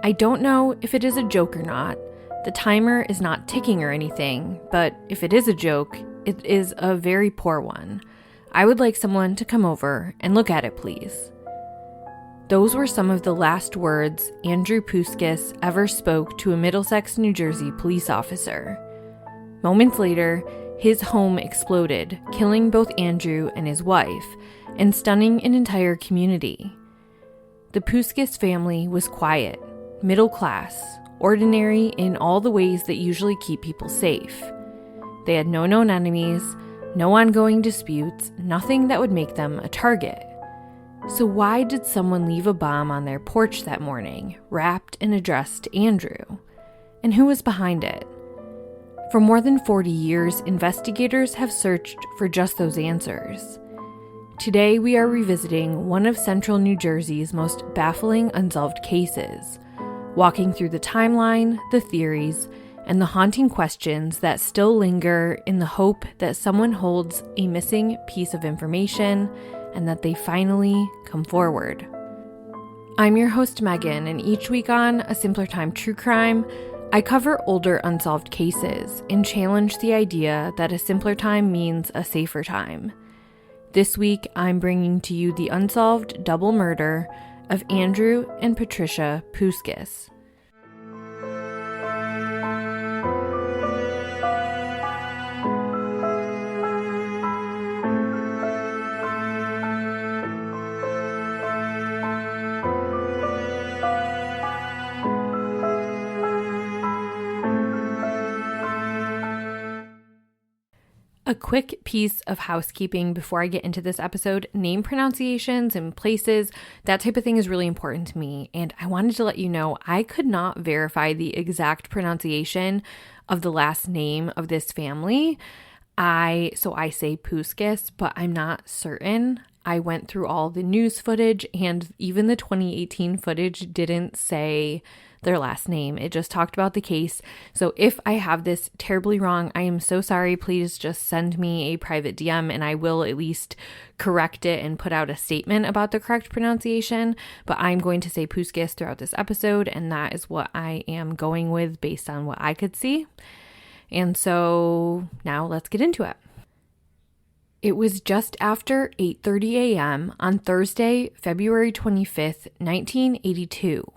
I don't know if it is a joke or not. The timer is not ticking or anything, but if it is a joke, it is a very poor one. I would like someone to come over and look at it, please. Those were some of the last words Andrew Puskas ever spoke to a Middlesex, New Jersey police officer. Moments later, his home exploded, killing both Andrew and his wife, and stunning an entire community. The Puskas family was quiet, middle class, ordinary in all the ways that usually keep people safe. They had no known enemies, no ongoing disputes, nothing that would make them a target. So why did someone leave a bomb on their porch that morning, wrapped and addressed to Andrew? And who was behind it? For more than 40 years, investigators have searched for just those answers. Today, we are revisiting one of Central New Jersey's most baffling unsolved cases, walking through the timeline, the theories, and the haunting questions that still linger in the hope that someone holds a missing piece of information and that they finally come forward. I'm your host, Megan, and each week on A Simpler Time True Crime, I cover older unsolved cases and challenge the idea that a simpler time means a safer time. This week, I'm bringing to you the unsolved double murder of Andrew and Patricia Puskas. A quick piece of housekeeping before I get into this episode. Name pronunciations and places, that type of thing is really important to me. And I wanted to let you know I could not verify the exact pronunciation of the last name of this family. I say Puskas, but I'm not certain. I went through all the news footage and even the 2018 footage didn't say their last name. It just talked about the case. So if I have this terribly wrong, I am so sorry. Please just send me a private DM and I will at least correct it and put out a statement about the correct pronunciation. But I'm going to say Puskas throughout this episode, and that is what I am going with based on what I could see. And so now let's get into it. It was just after 8:30 a.m. on Thursday, February 25th, 1982.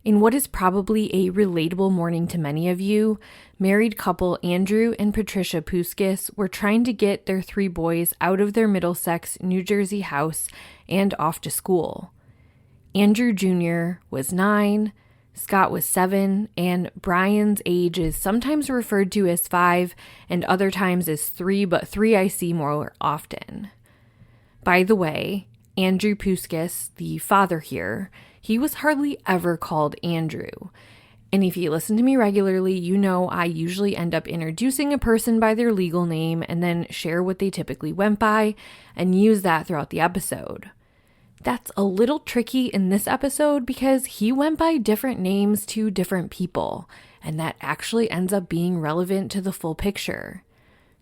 In what is probably a relatable morning to many of you, married couple Andrew and Patricia Puskas were trying to get their 3 boys out of their Middlesex, New Jersey house and off to school. Andrew Jr. was 9, Scott was 7, and Brian's age is sometimes referred to as 5 and other times as 3, but 3 I see more often. By the way, Andrew Puskas, the father here, he was hardly ever called Andrew. And if you listen to me regularly, you know I usually end up introducing a person by their legal name and then share what they typically went by and use that throughout the episode. That's a little tricky in this episode because he went by different names to different people, and that actually ends up being relevant to the full picture.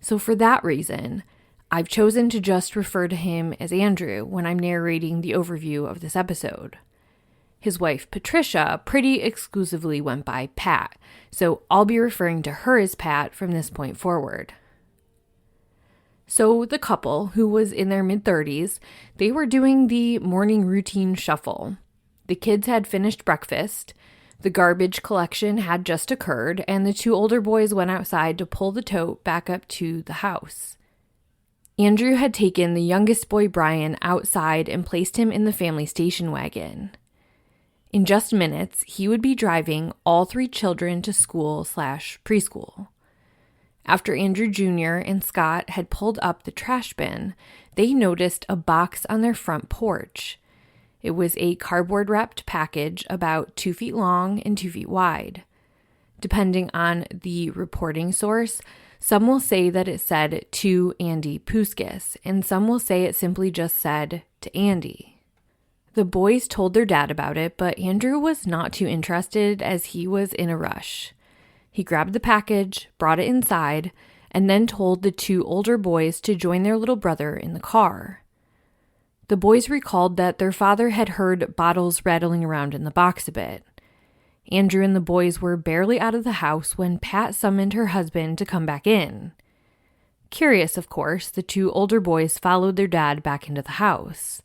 So for that reason, I've chosen to just refer to him as Andrew when I'm narrating the overview of this episode. His wife, Patricia, pretty exclusively went by Pat, so I'll be referring to her as Pat from this point forward. So the couple, who was in their mid-30s, they were doing the morning routine shuffle. The kids had finished breakfast, the garbage collection had just occurred, and the 2 older boys went outside to pull the tote back up to the house. Andrew had taken the youngest boy, Brian, outside and placed him in the family station wagon. In just minutes, he would be driving all 3 children to school/preschool. After Andrew Jr. and Scott had pulled up the trash bin, they noticed a box on their front porch. It was a cardboard-wrapped package about 2 feet long and 2 feet wide. Depending on the reporting source, some will say that it said to Andy Puskas, and some will say it simply just said to Andy. The boys told their dad about it, but Andrew was not too interested as he was in a rush. He grabbed the package, brought it inside, and then told the 2 older boys to join their little brother in the car. The boys recalled that their father had heard bottles rattling around in the box a bit. Andrew and the boys were barely out of the house when Pat summoned her husband to come back in. Curious, of course, the two older boys followed their dad back into the house.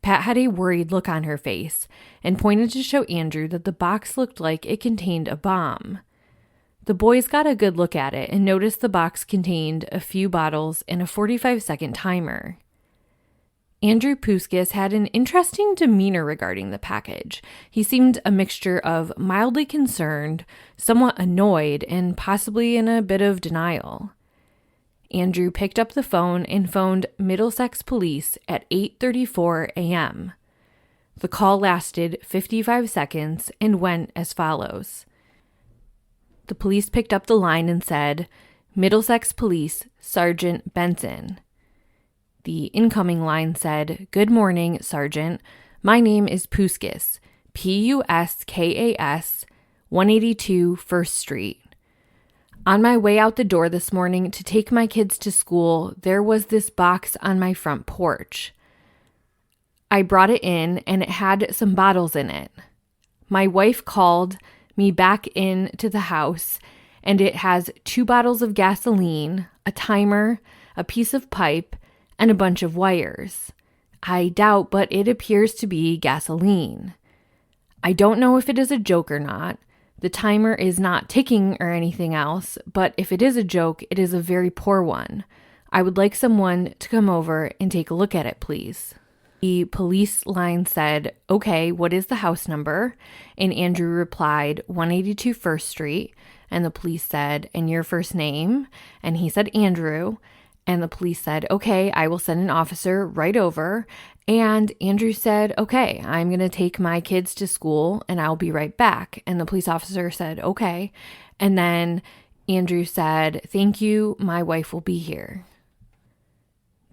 Pat had a worried look on her face and pointed to show Andrew that the box looked like it contained a bomb. The boys got a good look at it and noticed the box contained a few bottles and a 45-second timer. Andrew Puskas had an interesting demeanor regarding the package. He seemed a mixture of mildly concerned, somewhat annoyed, and possibly in a bit of denial. Andrew picked up the phone and phoned Middlesex police at 8:34 a.m. The call lasted 55 seconds and went as follows. The police picked up the line and said, "Middlesex Police, Sergeant Benson." The incoming line said, "Good morning, Sergeant. My name is Puskas, Puskas, 182 1st Street. On my way out the door this morning to take my kids to school, there was this box on my front porch. I brought it in and it had some bottles in it. My wife called me back into the house and it has 2 bottles of gasoline, a timer, a piece of pipe, and a bunch of wires. I doubt, but it appears to be gasoline. I don't know if it is a joke or not. The timer is not ticking or anything else, but if it is a joke, it is a very poor one. I would like someone to come over and take a look at it, please." The police line said, "Okay, what is the house number?" And Andrew replied, 182 1st Street. And the police said, "And your first name?" And he said, "Andrew." And the police said, "Okay, I will send an officer right over." And Andrew said, "Okay, I'm going to take my kids to school and I'll be right back." And the police officer said, "Okay." And then Andrew said, "Thank you, my wife will be here."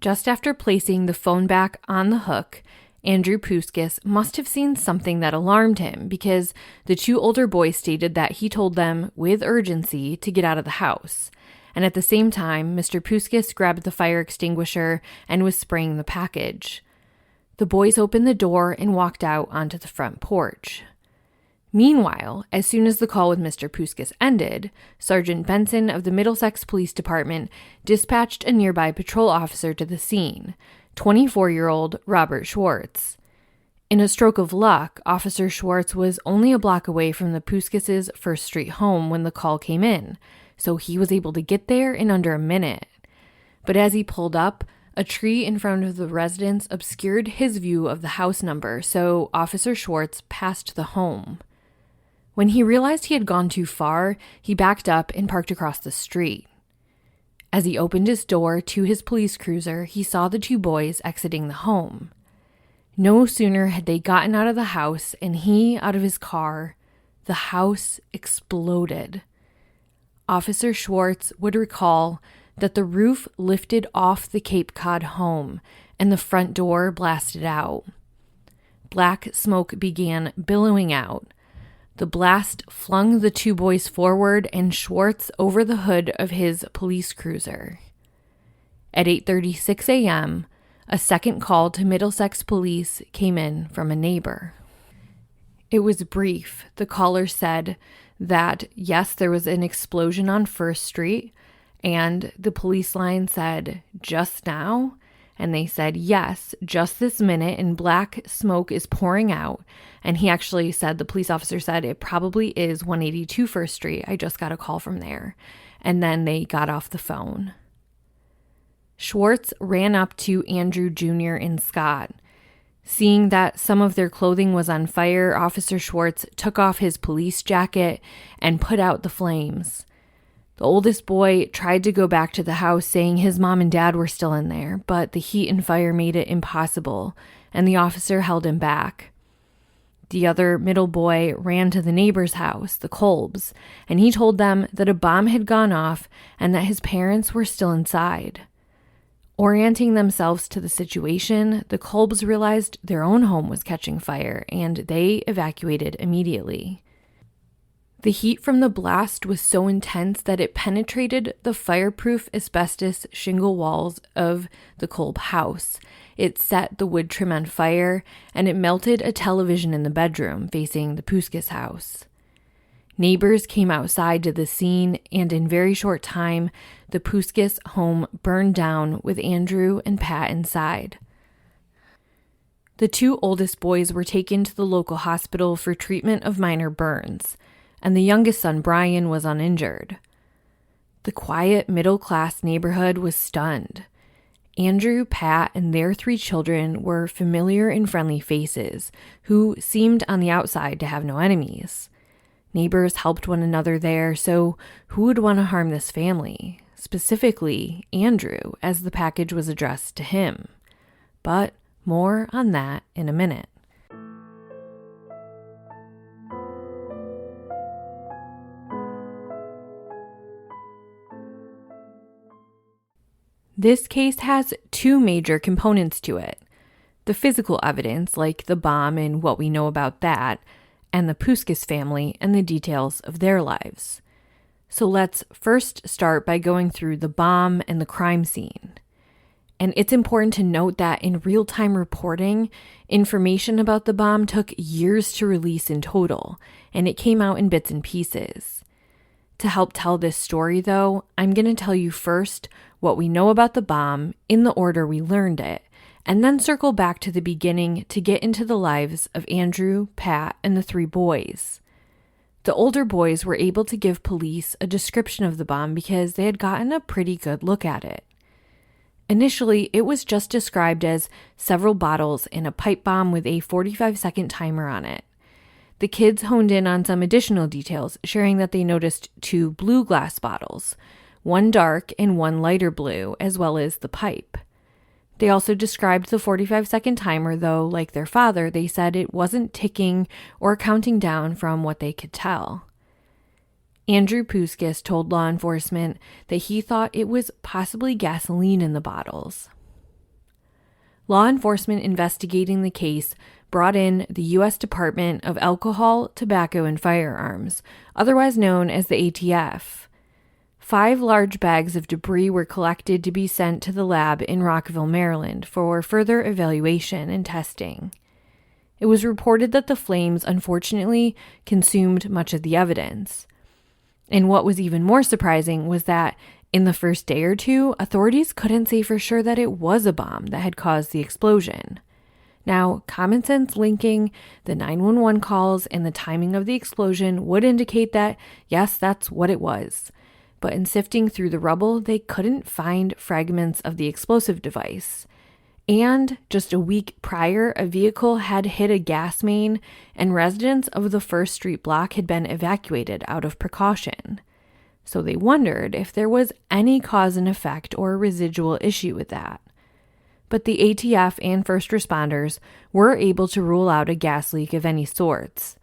Just after placing the phone back on the hook, Andrew Puskas must have seen something that alarmed him because the 2 older boys stated that he told them with urgency to get out of the house. And at the same time, Mr. Puskas grabbed the fire extinguisher and was spraying the package. The boys opened the door and walked out onto the front porch. Meanwhile, as soon as the call with Mr. Puskas ended, Sergeant Benson of the Middlesex Police Department dispatched a nearby patrol officer to the scene, 24-year-old Robert Schwartz. In a stroke of luck, Officer Schwartz was only a block away from the Puskas's 1st Street home when the call came in, so he was able to get there in under a minute. But as he pulled up, a tree in front of the residence obscured his view of the house number, so Officer Schwartz passed the home. When he realized he had gone too far, he backed up and parked across the street. As he opened his door to his police cruiser, he saw the 2 boys exiting the home. No sooner had they gotten out of the house and he out of his car, the house exploded. Officer Schwartz would recall that the roof lifted off the Cape Cod home and the front door blasted out. Black smoke began billowing out. The blast flung the 2 boys forward and Schwartz over the hood of his police cruiser. At 8:36 a.m., a second call to Middlesex police came in from a neighbor. It was brief. The caller said that, yes, there was an explosion on 1st Street, and the police line said, "Just now?" And they said, "Yes, just this minute, and black smoke is pouring out." And he actually said, the police officer said, "It probably is 182 1st Street. I just got a call from there." And then they got off the phone. Schwartz ran up to Andrew Jr. and Scott. Seeing that some of their clothing was on fire, Officer Schwartz took off his police jacket and put out the flames. The oldest boy tried to go back to the house, saying his mom and dad were still in there, but the heat and fire made it impossible, and the officer held him back. The other middle boy ran to the neighbor's house, the Kolbs, and he told them that a bomb had gone off and that his parents were still inside. Orienting themselves to the situation, the Kolbs realized their own home was catching fire, and they evacuated immediately. The heat from the blast was so intense that it penetrated the fireproof asbestos shingle walls of the Kolb house. It set the wood trim on fire, and it melted a television in the bedroom facing the Puskas house. Neighbors came outside to the scene, and in very short time, the Puskas home burned down with Andrew and Pat inside. The two oldest boys were taken to the local hospital for treatment of minor burns, and the youngest son, Brian, was uninjured. The quiet, middle-class neighborhood was stunned. Andrew, Pat, and their 3 children were familiar and friendly faces who seemed on the outside to have no enemies. Neighbors helped one another there, so who would want to harm this family? Specifically, Andrew, as the package was addressed to him. But more on that in a minute. This case has 2 major components to it. The physical evidence, like the bomb and what we know about that, and the Puskas family and the details of their lives. So let's first start by going through the bomb and the crime scene. And it's important to note that in real-time reporting, information about the bomb took years to release in total, and it came out in bits and pieces. To help tell this story, though, I'm going to tell you first what we know about the bomb in the order we learned it, and then circle back to the beginning to get into the lives of Andrew, Pat, and the 3 boys. The older boys were able to give police a description of the bomb because they had gotten a pretty good look at it. Initially, it was just described as several bottles in a pipe bomb with a 45-second timer on it. The kids honed in on some additional details, sharing that they noticed 2 blue glass bottles, one dark and one lighter blue, as well as the pipe. They also described the 45-second timer, though, like their father, they said it wasn't ticking or counting down from what they could tell. Andrew Puskas told law enforcement that he thought it was possibly gasoline in the bottles. Law enforcement investigating the case brought in the U.S. Department of Alcohol, Tobacco, and Firearms, otherwise known as the ATF. 5 large bags of debris were collected to be sent to the lab in Rockville, Maryland, for further evaluation and testing. It was reported that the flames unfortunately consumed much of the evidence. And what was even more surprising was that in the first day or 2, authorities couldn't say for sure that it was a bomb that had caused the explosion. Now, common sense linking the 911 calls and the timing of the explosion would indicate that, yes, that's what it was. But in sifting through the rubble, they couldn't find fragments of the explosive device. And just a week prior, a vehicle had hit a gas main, and residents of the First Street block had been evacuated out of precaution. So they wondered if there was any cause and effect or residual issue with that. But the ATF and first responders were able to rule out a gas leak of any sorts.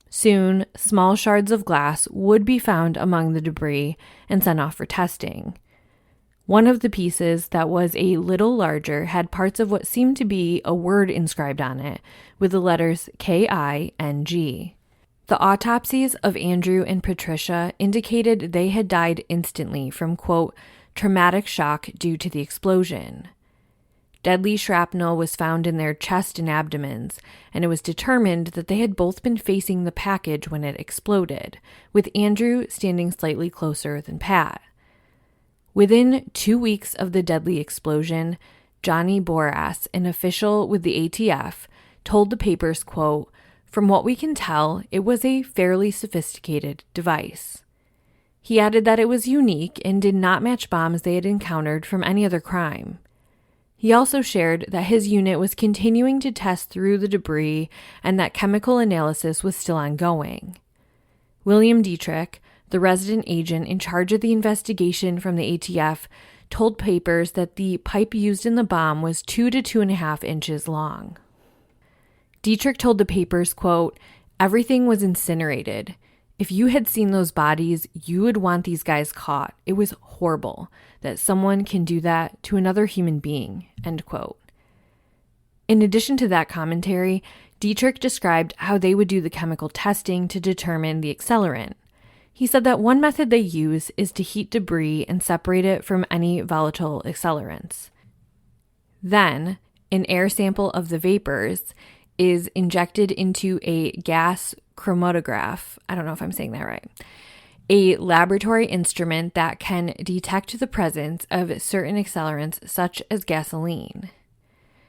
Soon, small shards of glass would be found among the debris and sent off for testing. One of the pieces that was a little larger had parts of what seemed to be a word inscribed on it, with the letters K-I-N-G. The autopsies of Andrew and Patricia indicated they had died instantly from, quote, traumatic shock due to the explosion. Deadly shrapnel was found in their chest and abdomens, and it was determined that they had both been facing the package when it exploded, with Andrew standing slightly closer than Pat. Within 2 weeks of the deadly explosion, Johnny Boras, an official with the ATF, told the papers, quote, from what we can tell, it was a fairly sophisticated device. He added that it was unique and did not match bombs they had encountered from any other crime. He also shared that his unit was continuing to test through the debris and that chemical analysis was still ongoing. William Dietrich, the resident agent in charge of the investigation from the ATF, told papers that the pipe used in the bomb was 2 to 2.5 inches long. Dietrich told the papers, quote, everything was incinerated. If you had seen those bodies, you would want these guys caught. It was horrible that someone can do that to another human being, end quote. In addition to that commentary, Dietrich described how they would do the chemical testing to determine the accelerant. He said that one method they use is to heat debris and separate it from any volatile accelerants. Then, an air sample of the vapors is injected into a gas chromatograph. I don't know if I'm saying that right. A laboratory instrument that can detect the presence of certain accelerants such as gasoline.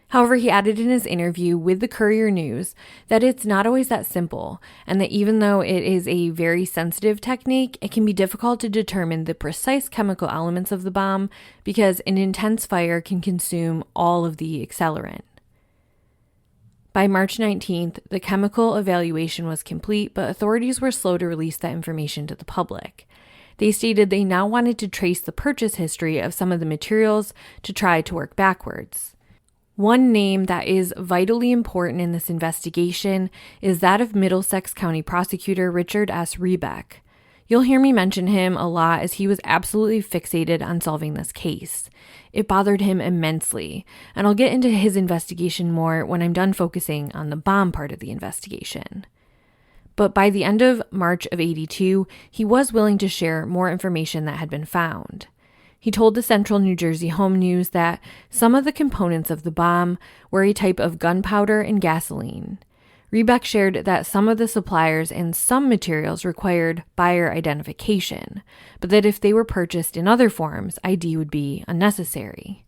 However, he added in his interview with the Courier News that it's not always that simple, and that even though it is a very sensitive technique, it can be difficult to determine the precise chemical elements of the bomb because an intense fire can consume all of the accelerant. By March 19th, the chemical evaluation was complete, but authorities were slow to release that information to the public. They stated they now wanted to trace the purchase history of some of the materials to try to work backwards. One name that is vitally important in this investigation is that of Middlesex County Prosecutor Richard S. Rebeck. You'll hear me mention him a lot as he was absolutely fixated on solving this case. It bothered him immensely, and I'll get into his investigation more when I'm done focusing on the bomb part of the investigation. But by the end of March of '82, he was willing to share more information that had been found. He told the Central New Jersey Home News that some of the components of the bomb were a type of gunpowder and gasoline. Rebeck shared that some of the suppliers and some materials required buyer identification, but that if they were purchased in other forms, ID would be unnecessary.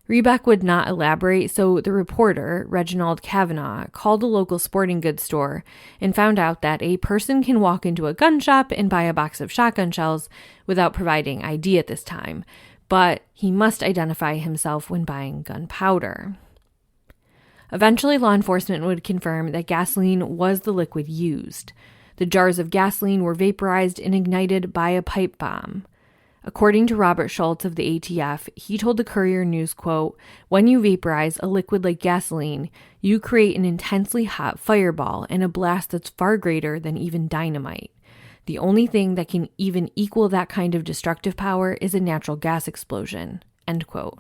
Rebeck would not elaborate, so the reporter, Reginald Kavanaugh, called a local sporting goods store and found out that a person can walk into a gun shop and buy a box of shotgun shells without providing ID at this time, but he must identify himself when buying gunpowder. Eventually, law enforcement would confirm that gasoline was the liquid used. The jars of gasoline were vaporized and ignited by a pipe bomb. According to Robert Schultz of the ATF, he told the Courier News, quote, "When you vaporize a liquid like gasoline, you create an intensely hot fireball and a blast that's far greater than even dynamite. The only thing that can even equal that kind of destructive power is a natural gas explosion," end quote.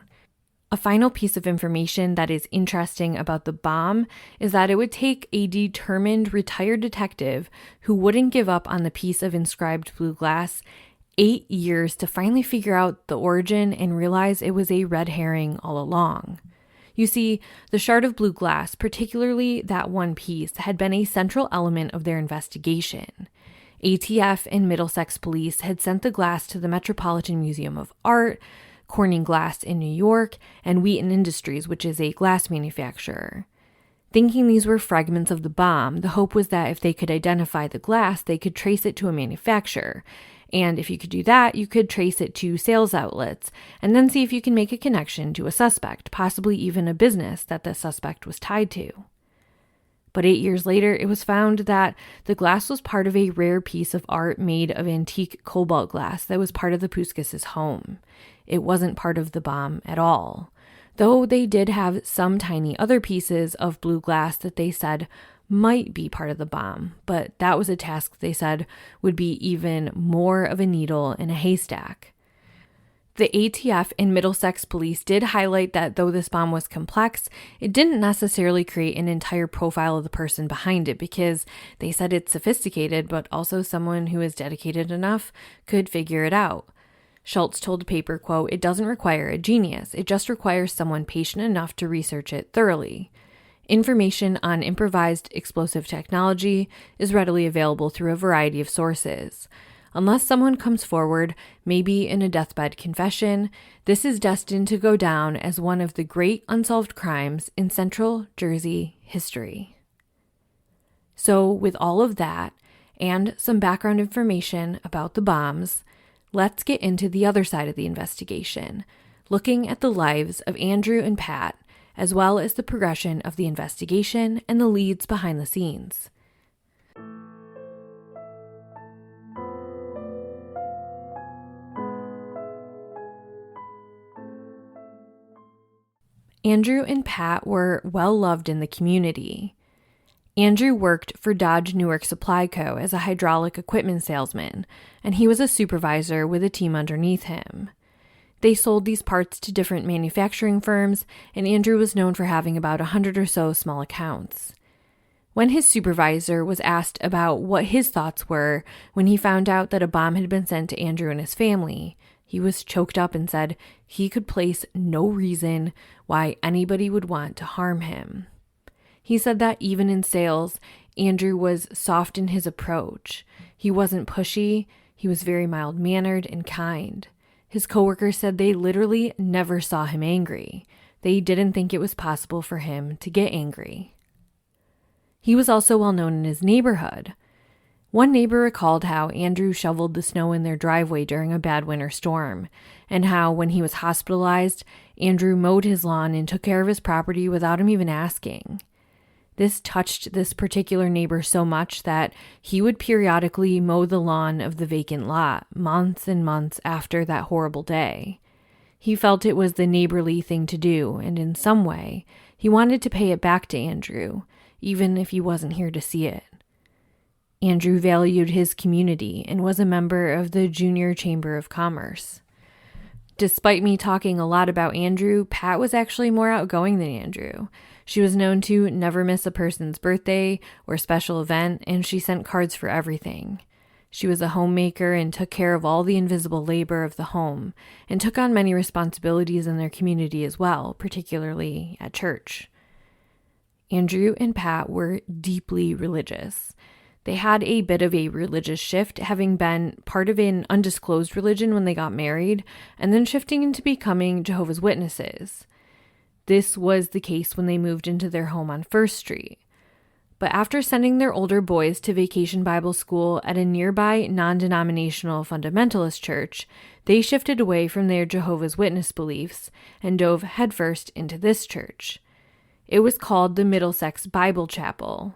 A final piece of information that is interesting about the bomb is that it would take a determined retired detective who wouldn't give up on the piece of inscribed blue glass 8 years to finally figure out the origin and realize it was a red herring all along. You see, the shard of blue glass, particularly that one piece, had been a central element of their investigation. ATF and Middlesex police had sent the glass to the Metropolitan Museum of Art, Corning Glass in New York, and Wheaton Industries, which is a glass manufacturer. Thinking these were fragments of the bomb, the hope was that if they could identify the glass, they could trace it to a manufacturer. And if you could do that, you could trace it to sales outlets and then see if you can make a connection to a suspect, possibly even a business that the suspect was tied to. But 8 years later, it was found that the glass was part of a rare piece of art made of antique cobalt glass that was part of the Puskas' home. It wasn't part of the bomb at all, though they did have some tiny other pieces of blue glass that they said might be part of the bomb, but that was a task they said would be even more of a needle in a haystack. The ATF and Middlesex police did highlight that though this bomb was complex, it didn't necessarily create an entire profile of the person behind it because they said it's sophisticated, but also someone who is dedicated enough could figure it out. Schultz told the paper, quote, "It doesn't require a genius. It just requires someone patient enough to research it thoroughly. Information on improvised explosive technology is readily available through a variety of sources. Unless someone comes forward, maybe in a deathbed confession, this is destined to go down as one of the great unsolved crimes in Central Jersey history." So with all of that and some background information about the bombs, let's get into the other side of the investigation, looking at the lives of Andrew and Pat, as well as the progression of the investigation and the leads behind the scenes. Andrew and Pat were well loved in the community. Andrew worked for Dodge Newark Supply Co. as a hydraulic equipment salesman, and he was a supervisor with a team underneath him. They sold these parts to different manufacturing firms, and Andrew was known for having about 100 or so small accounts. When his supervisor was asked about what his thoughts were when he found out that a bomb had been sent to Andrew and his family, he was choked up and said he could place no reason why anybody would want to harm him. He said that even in sales, Andrew was soft in his approach. He wasn't pushy. He was very mild-mannered and kind. His coworkers said they literally never saw him angry. They didn't think it was possible for him to get angry. He was also well known in his neighborhood. One neighbor recalled how Andrew shoveled the snow in their driveway during a bad winter storm, and how when he was hospitalized, Andrew mowed his lawn and took care of his property without him even asking. This touched this particular neighbor so much that he would periodically mow the lawn of the vacant lot months and months after that horrible day. He felt it was the neighborly thing to do, and in some way, he wanted to pay it back to Andrew, even if he wasn't here to see it. Andrew valued his community and was a member of the Junior Chamber of Commerce. Despite me talking a lot about Andrew, Pat was actually more outgoing than Andrew. She was known to never miss a person's birthday or special event, and she sent cards for everything. She was a homemaker and took care of all the invisible labor of the home, and took on many responsibilities in their community as well, particularly at church. Andrew and Pat were deeply religious. They had a bit of a religious shift, having been part of an undisclosed religion when they got married, and then shifting into becoming Jehovah's Witnesses. This was the case when they moved into their home on First Street. But after sending their older boys to vacation Bible school at a nearby non-denominational fundamentalist church, they shifted away from their Jehovah's Witness beliefs and dove headfirst into this church. It was called the Middlesex Bible Chapel.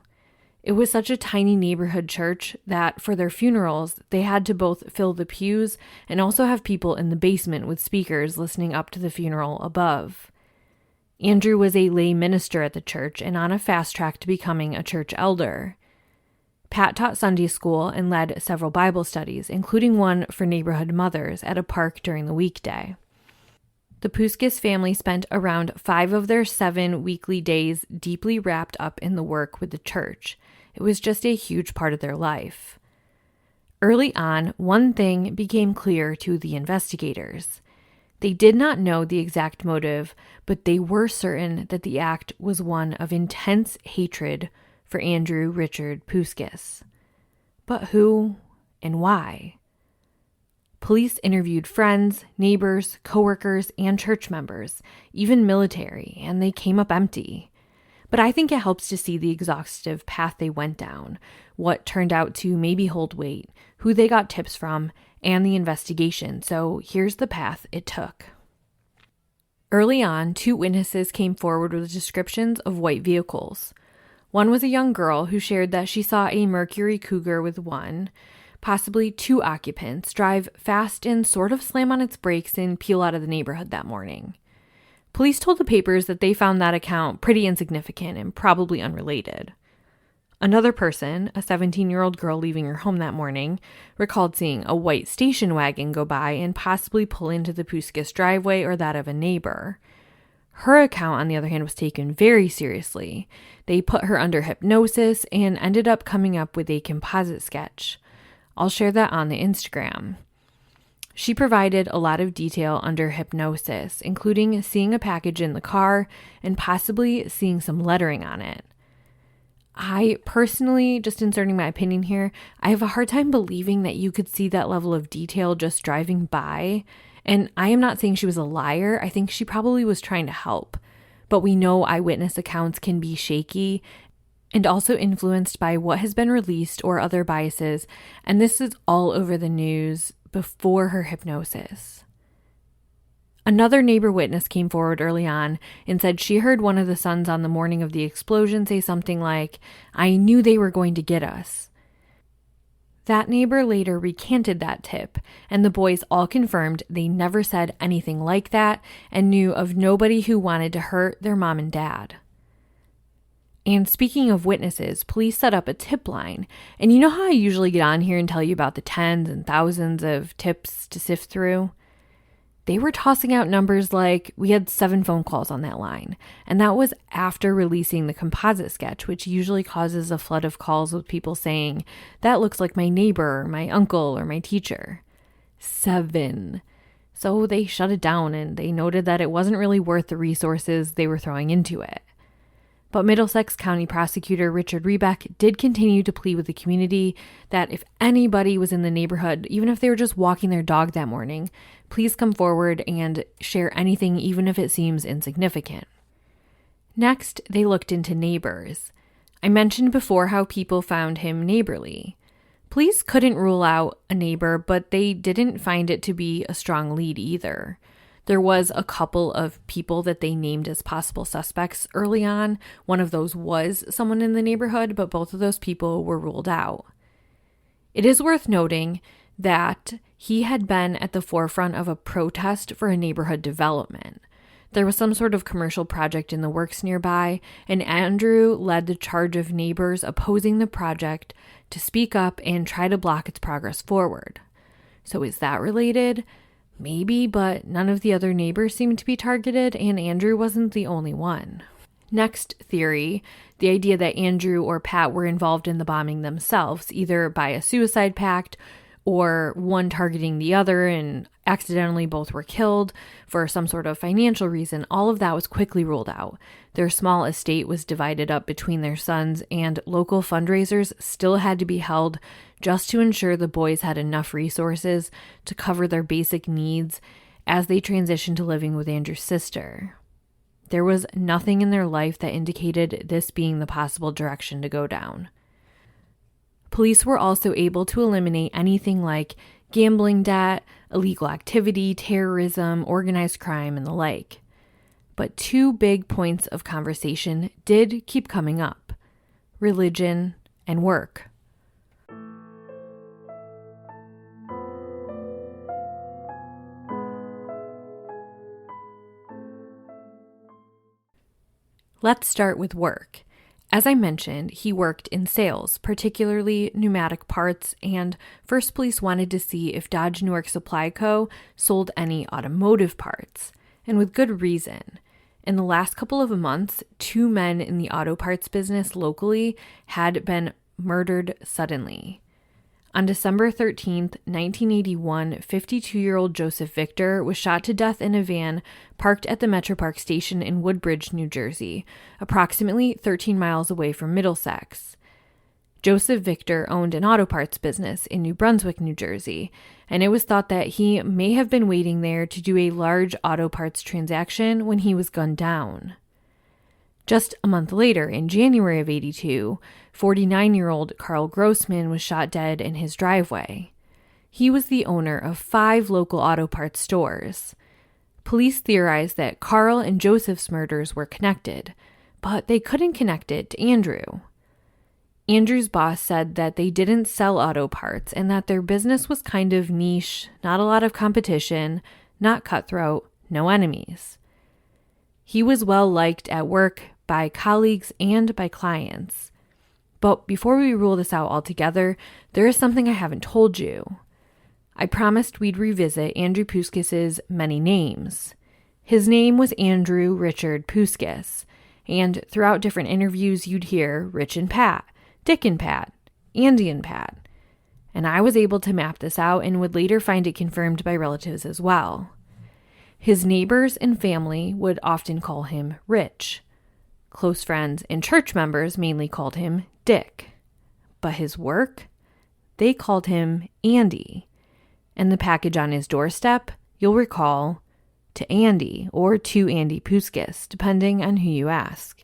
It was such a tiny neighborhood church that for their funerals, they had to both fill the pews and also have people in the basement with speakers listening up to the funeral above. Andrew was a lay minister at the church and on a fast track to becoming a church elder. Pat taught Sunday school and led several Bible studies, including one for neighborhood mothers at a park during the weekday. The Puskas family spent around 5 of their 7 weekly days deeply wrapped up in the work with the church. It was just a huge part of their life. Early on, one thing became clear to the investigators. They did not know the exact motive, but they were certain that the act was one of intense hatred for Andrew Richard Puskas. But who and why? Police interviewed friends, neighbors, coworkers, and church members, even military, and they came up empty. But I think it helps to see the exhaustive path they went down, what turned out to maybe hold weight, who they got tips from, and the investigation. So here's the path it took. Early on, 2 witnesses came forward with descriptions of white vehicles. One was a young girl who shared that she saw a Mercury Cougar with 1, possibly 2 occupants, drive fast and sort of slam on its brakes and peel out of the neighborhood that morning. Police told the papers that they found that account pretty insignificant and probably unrelated. Another person, a 17-year-old girl leaving her home that morning, recalled seeing a white station wagon go by and possibly pull into the Puskas driveway or that of a neighbor. Her account, on the other hand, was taken very seriously. They put her under hypnosis and ended up coming up with a composite sketch. I'll share that on the Instagram. She provided a lot of detail under hypnosis, including seeing a package in the car and possibly seeing some lettering on it. I personally, just inserting my opinion here, I have a hard time believing that you could see that level of detail just driving by. And I am not saying she was a liar. I think she probably was trying to help. But we know eyewitness accounts can be shaky and also influenced by what has been released or other biases. And this is all over the news before her hypnosis. Another neighbor witness came forward early on and said she heard one of the sons on the morning of the explosion say something like, "I knew they were going to get us." That neighbor later recanted that tip, and the boys all confirmed they never said anything like that and knew of nobody who wanted to hurt their mom and dad. And speaking of witnesses, police set up a tip line. And you know how I usually get on here and tell you about the tens and thousands of tips to sift through? They were tossing out numbers like we had 7 phone calls on that line. And that was after releasing the composite sketch, which usually causes a flood of calls with people saying, "That looks like my neighbor, my uncle, or my teacher." 7. So they shut it down and they noted that it wasn't really worth the resources they were throwing into it. But Middlesex County Prosecutor Richard Rebeck did continue to plead with the community that if anybody was in the neighborhood, even if they were just walking their dog that morning, please come forward and share anything, even if it seems insignificant. Next, they looked into neighbors. I mentioned before how people found him neighborly. Police couldn't rule out a neighbor, but they didn't find it to be a strong lead either. There was a couple of people that they named as possible suspects early on. One of those was someone in the neighborhood, but both of those people were ruled out. It is worth noting that he had been at the forefront of a protest for a neighborhood development. There was some sort of commercial project in the works nearby, and Andrew led the charge of neighbors opposing the project to speak up and try to block its progress forward. So is that related? Maybe, but none of the other neighbors seemed to be targeted, and Andrew wasn't the only one. Next theory, the idea that Andrew or Pat were involved in the bombing themselves, either by a suicide pact or one targeting the other and accidentally both were killed for some sort of financial reason. All of that was quickly ruled out. Their small estate was divided up between their sons, and local fundraisers still had to be held just to ensure the boys had enough resources to cover their basic needs as they transitioned to living with Andrew's sister. There was nothing in their life that indicated this being the possible direction to go down. Police were also able to eliminate anything like gambling debt, illegal activity, terrorism, organized crime, and the like. But two big points of conversation did keep coming up: religion and work. Let's start with work. As I mentioned, he worked in sales, particularly pneumatic parts, and first police wanted to see if Dodge Newark Supply Co. sold any automotive parts, and with good reason. In the last couple of months, 2 men in the auto parts business locally had been murdered suddenly. On December 13th, 1981, 52-year-old Joseph Victor was shot to death in a van parked at the Metro Park station in Woodbridge, New Jersey, approximately 13 miles away from Middlesex. Joseph Victor owned an auto parts business in New Brunswick, New Jersey, and it was thought that he may have been waiting there to do a large auto parts transaction when he was gunned down. Just a month later, in January of 82, 49-year-old Carl Grossman was shot dead in his driveway. He was the owner of 5 local auto parts stores. Police theorized that Carl and Joseph's murders were connected, but they couldn't connect it to Andrew. Andrew's boss said that they didn't sell auto parts and that their business was kind of niche, not a lot of competition, not cutthroat, no enemies. He was well liked at work by colleagues and by clients. But before we rule this out altogether, there is something I haven't told you. I promised we'd revisit Andrew Puskas's many names. His name was Andrew Richard Puskas, and throughout different interviews you'd hear Rich and Pat, Dick and Pat, Andy and Pat. And I was able to map this out and would later find it confirmed by relatives as well. His neighbors and family would often call him Rich. Close friends and church members mainly called him Dick. But his work? They called him Andy. And the package on his doorstep, you'll recall, to Andy or to Andy Puskas, depending on who you ask.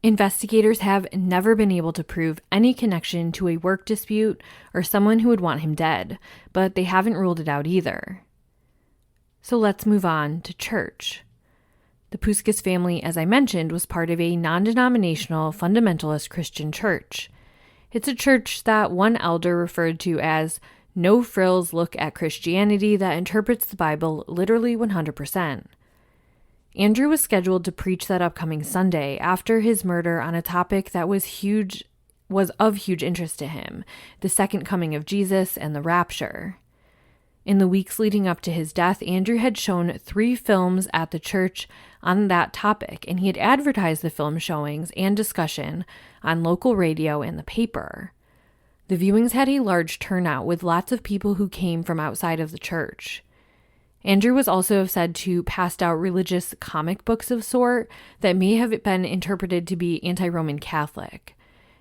Investigators have never been able to prove any connection to a work dispute or someone who would want him dead, but they haven't ruled it out either. So let's move on to church. The Puskas family, as I mentioned, was part of a non-denominational fundamentalist Christian church. It's a church that one elder referred to as no-frills look at Christianity that interprets the Bible literally 100%. Andrew was scheduled to preach that upcoming Sunday after his murder on a topic that was of huge interest to him, the second coming of Jesus and the rapture. In the weeks leading up to his death, Andrew had shown 3 films at the church on that topic, and he had advertised the film showings and discussion on local radio and the paper. The viewings had a large turnout with lots of people who came from outside of the church. Andrew was also said to passed out religious comic books of sort that may have been interpreted to be anti-Roman Catholic.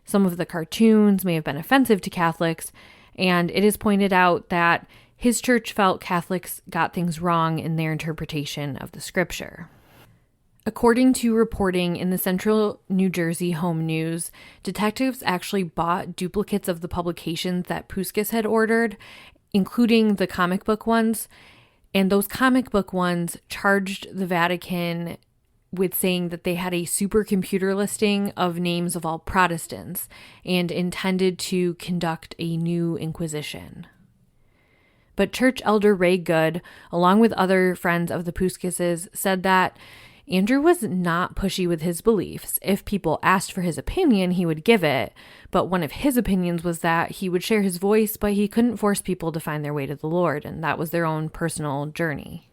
Some of the cartoons may have been offensive to Catholics, and it is pointed out that his church felt Catholics got things wrong in their interpretation of the scripture. According to reporting in the Central New Jersey Home News, detectives actually bought duplicates of the publications that Puskas had ordered, including the comic book ones, and those comic book ones charged the Vatican with saying that they had a supercomputer listing of names of all Protestants and intended to conduct a new inquisition. But church elder Ray Good, along with other friends of the Puskases, said that Andrew was not pushy with his beliefs. If people asked for his opinion, he would give it, but one of his opinions was that he would share his voice, but he couldn't force people to find their way to the Lord, and that was their own personal journey.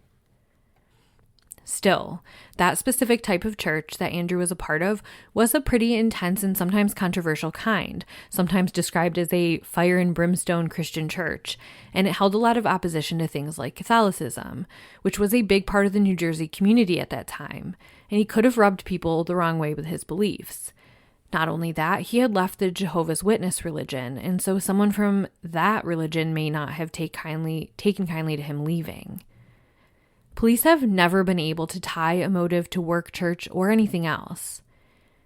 Still, that specific type of church that Andrew was a part of was a pretty intense and sometimes controversial kind, sometimes described as a fire and brimstone Christian church, and it held a lot of opposition to things like Catholicism, which was a big part of the New Jersey community at that time, and he could have rubbed people the wrong way with his beliefs. Not only that, he had left the Jehovah's Witness religion, and so someone from that religion may not have taken kindly to him leaving. Police have never been able to tie a motive to work, church, or anything else.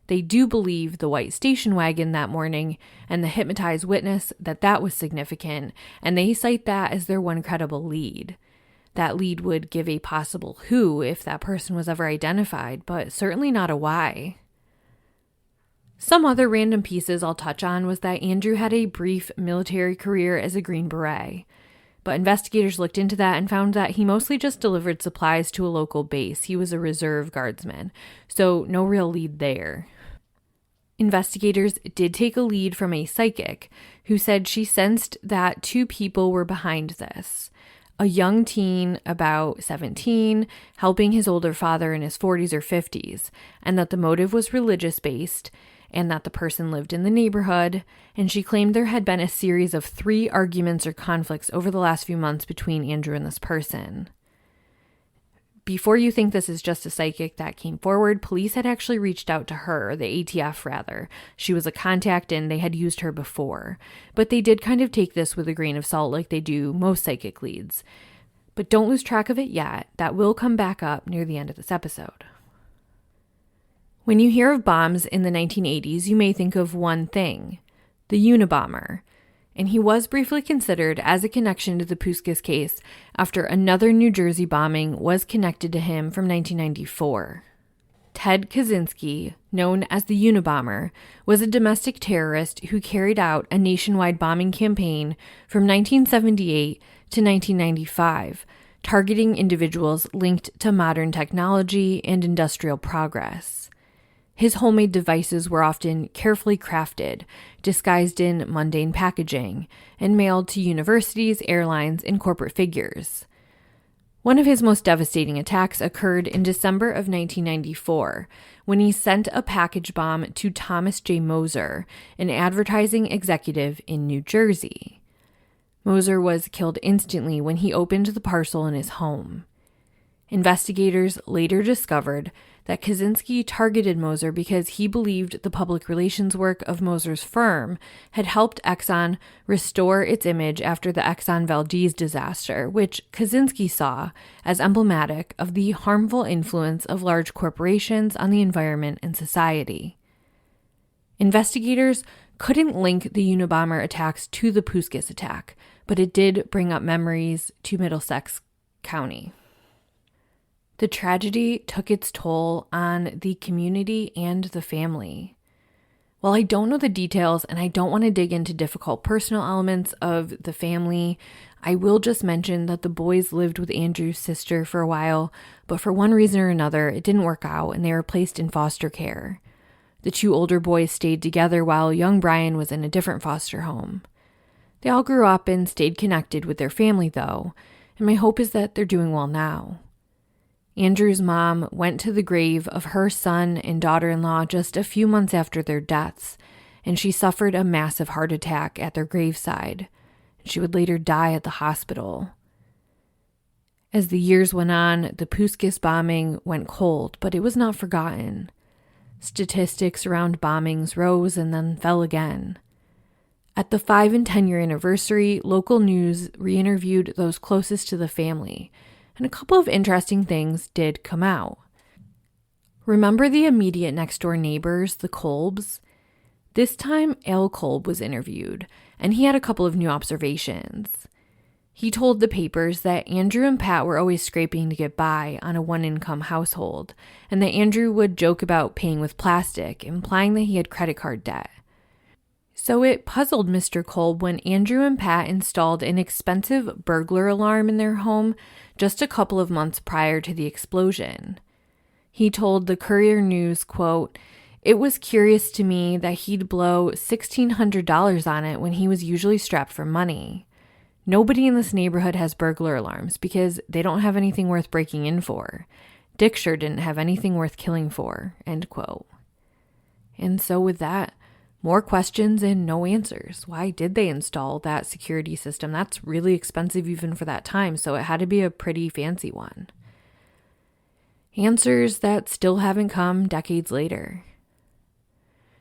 They do believe the white station wagon that morning and the hypnotized witness that was significant, and they cite that as their one credible lead. That lead would give a possible who if that person was ever identified, but certainly not a why. Some other random pieces I'll touch on was that Andrew had a brief military career as a Green Beret. But investigators looked into that and found that he mostly just delivered supplies to a local base. He was a reserve guardsman, so no real lead there. Investigators did take a lead from a psychic who said she sensed that two people were behind this. A young teen, about 17, helping his older father in his 40s or 50s, and that the motive was religious-based, and that the person lived in the neighborhood, and she claimed there had been a series of 3 arguments or conflicts over the last few months between Andrew and this person. Before you think this is just a psychic that came forward, police had actually reached out to her, the ATF rather. She was a contact and they had used her before. But they did kind of take this with a grain of salt like they do most psychic leads. But don't lose track of it yet. That will come back up near the end of this episode. When you hear of bombs in the 1980s, you may think of one thing, the Unabomber, and he was briefly considered as a connection to the Puskas case after another New Jersey bombing was connected to him from 1994. Ted Kaczynski, known as the Unabomber, was a domestic terrorist who carried out a nationwide bombing campaign from 1978 to 1995, targeting individuals linked to modern technology and industrial progress. His homemade devices were often carefully crafted, disguised in mundane packaging, and mailed to universities, airlines, and corporate figures. One of his most devastating attacks occurred in December of 1994, when he sent a package bomb to Thomas J. Moser, an advertising executive in New Jersey. Moser was killed instantly when he opened the parcel in his home. Investigators later discovered that Kaczynski targeted Moser because he believed the public relations work of Moser's firm had helped Exxon restore its image after the Exxon Valdez disaster, which Kaczynski saw as emblematic of the harmful influence of large corporations on the environment and society. Investigators couldn't link the Unabomber attacks to the Puskas attack, but it did bring up memories to Middlesex County. The tragedy took its toll on the community and the family. While I don't know the details and I don't want to dig into difficult personal elements of the family, I will just mention that the boys lived with Andrew's sister for a while, but for one reason or another, it didn't work out and they were placed in foster care. The 2 older boys stayed together while young Brian was in a different foster home. They all grew up and stayed connected with their family though, and my hope is that they're doing well now. Andrew's mom went to the grave of her son and daughter-in-law just a few months after their deaths, and she suffered a massive heart attack at their graveside. She would later die at the hospital. As the years went on, the Puskas bombing went cold, but it was not forgotten. Statistics around bombings rose and then fell again. At the 5 and 10-year anniversary, local news re-interviewed those closest to the family, and a couple of interesting things did come out. Remember the immediate next-door neighbors, the Kolbs? This time, Al Kolb was interviewed, and he had a couple of new observations. He told the papers that Andrew and Pat were always scraping to get by on a one-income household, and that Andrew would joke about paying with plastic, implying that he had credit card debt. So it puzzled Mr. Kolb when Andrew and Pat installed an expensive burglar alarm in their home just a couple of months prior to the explosion. He told the Courier News, quote, "It was curious to me that he'd blow $1,600 on it when he was usually strapped for money. Nobody in this neighborhood has burglar alarms because they don't have anything worth breaking in for. Dick sure didn't have anything worth killing for," end quote. And so with that, more questions and no answers. Why did they install that security system? That's really expensive even for that time, so it had to be a pretty fancy one. Answers that still haven't come decades later.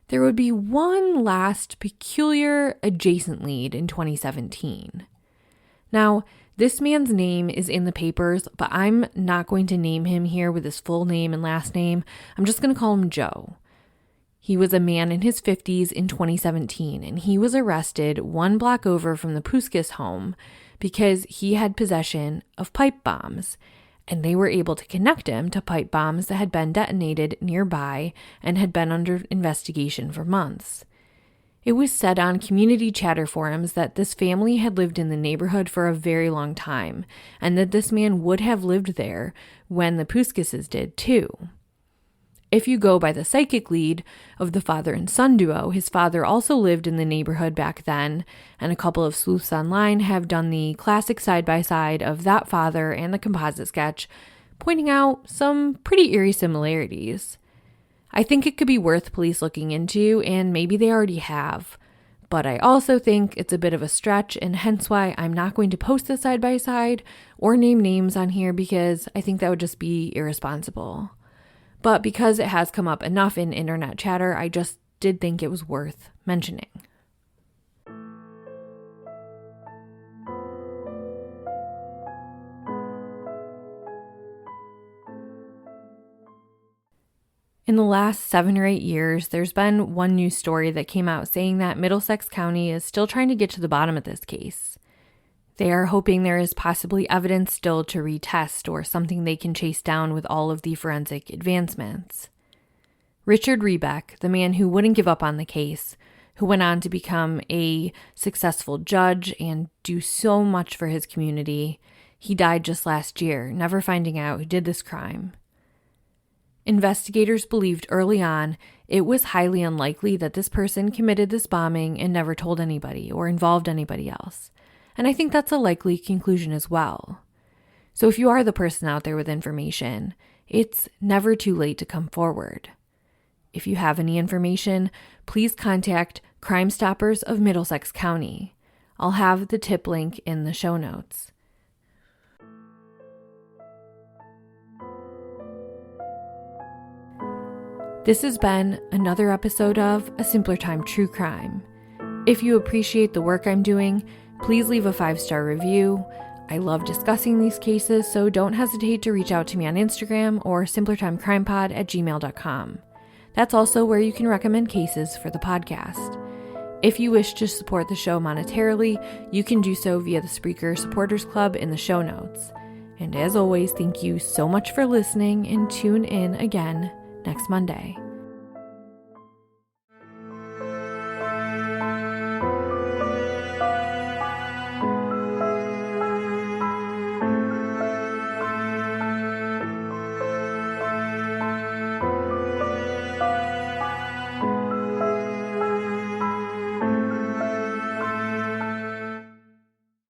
There would be one last peculiar adjacent lead in 2017. Now, this man's name is in the papers, but I'm not going to name him here with his full name and last name. I'm just going to call him Joe. He was a man in his 50s in 2017, and he was arrested 1 block over from the Puskas home because he had possession of pipe bombs, and they were able to connect him to pipe bombs that had been detonated nearby and had been under investigation for months. It was said on community chatter forums that this family had lived in the neighborhood for a very long time, and that this man would have lived there when the Puskases did too. If you go by the psychic lead of the father and son duo, his father also lived in the neighborhood back then, and a couple of sleuths online have done the classic side-by-side of that father and the composite sketch, pointing out some pretty eerie similarities. I think it could be worth police looking into, and maybe they already have. But I also think it's a bit of a stretch, and hence why I'm not going to post the side-by-side or name names on here because I think that would just be irresponsible. But because it has come up enough in internet chatter, I just did think it was worth mentioning. In the last 7 or 8 years, there's been one news story that came out saying that Middlesex County is still trying to get to the bottom of this case. They are hoping there is possibly evidence still to retest or something they can chase down with all of the forensic advancements. Richard Rebeck, the man who wouldn't give up on the case, who went on to become a successful judge and do so much for his community, he died just last year, never finding out who did this crime. Investigators believed early on it was highly unlikely that this person committed this bombing and never told anybody or involved anybody else. And I think that's a likely conclusion as well. So if you are the person out there with information, it's never too late to come forward. If you have any information, please contact Crime Stoppers of Middlesex County. I'll have the tip link in the show notes. This has been another episode of A Simpler Time True Crime. If you appreciate the work I'm doing, please leave a 5-star review. I love discussing these cases, so don't hesitate to reach out to me on Instagram or simplertimecrimepod@gmail.com. That's also where you can recommend cases for the podcast. If you wish to support the show monetarily, you can do so via the Spreaker Supporters Club in the show notes. And as always, thank you so much for listening, and tune in again next Monday.